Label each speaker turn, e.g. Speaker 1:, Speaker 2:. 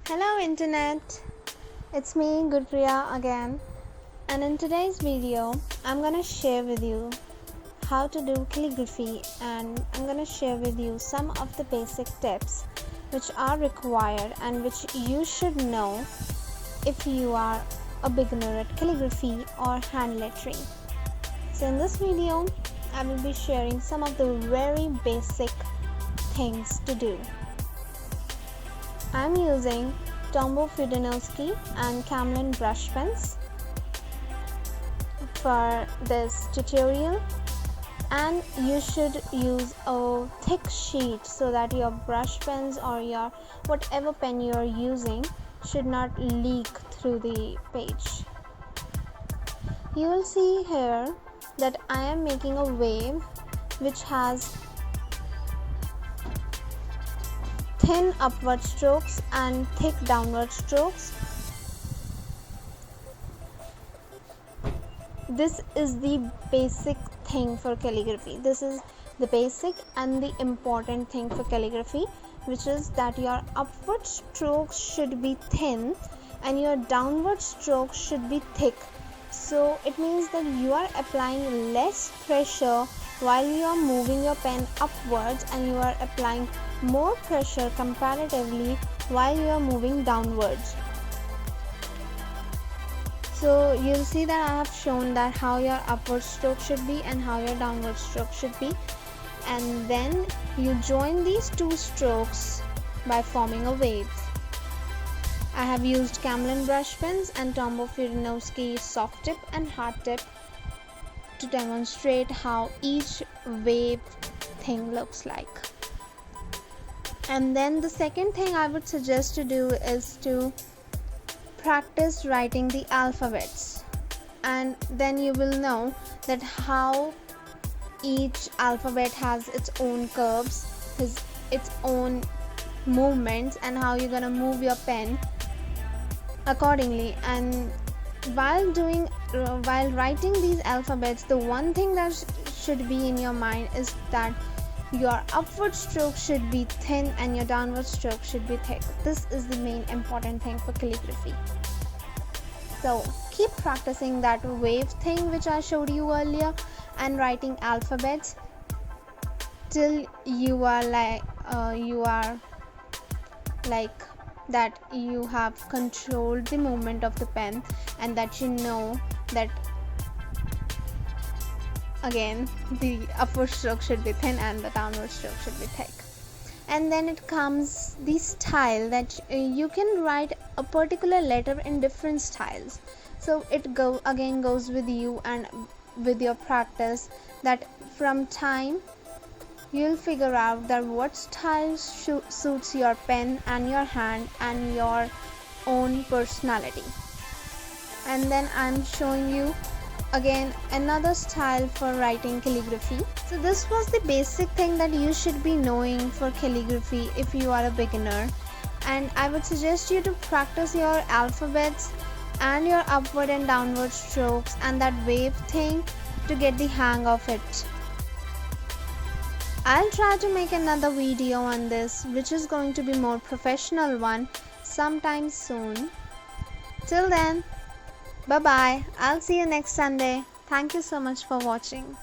Speaker 1: Hello internet, it's me Gurpriya again, and in today's video I'm gonna share with you how to do calligraphy, and I'm gonna share with you some of the basic tips which are required and which you should know if you are a beginner at calligraphy or hand lettering. So in this video I will be sharing some of the very basic things to do. I'm using Tombow fudenosuke and Camlin brush pens for this tutorial, and you should use a thick sheet so that your brush pens or your whatever pen you are using should not leak through the page. You will see here that I am making a wave which has thin upward strokes and thick downward strokes. This is the basic thing for calligraphy. This is the basic and the important thing for calligraphy, which is that your upward strokes should be thin and your downward strokes should be thick. So it means that you are applying less pressure while you are moving your pen upwards, and you are applying more pressure comparatively while you are moving downwards. So you'll see that I have shown that how your upward stroke should be and how your downward stroke should be, and then you join these two strokes by forming a wave. I have used Camlin brush pens and Tombow fudenosuke soft tip and hard tip to demonstrate how each wave thing looks like. And then the second thing I would suggest to do is to practice writing the alphabets, and then you will know that how each alphabet has its own curves, its own movements, and how you're gonna move your pen accordingly. And while writing these alphabets, the one thing that should be in your mind is that your upward stroke should be thin and your downward stroke should be thick. This is the main important thing for calligraphy. So keep practicing that wave thing which I showed you earlier and writing alphabets till you are like that you have controlled the movement of the pen, and that you know that again the upward stroke should be thin and the downward stroke should be thick. And then it comes the style that you can write a particular letter in different styles. So it goes with you and with your practice, that from time you'll figure out that what style suits your pen and your hand and your own personality. And then I'm showing you again another style for writing calligraphy. So this was the basic thing that you should be knowing for calligraphy if you are a beginner, and I would suggest you to practice your alphabets and your upward and downward strokes and that wave thing to get the hang of it. I'll try to make another video on this, which is going to be more professional one sometime soon. Till then, bye bye. I'll see you next Sunday. Thank you so much for watching.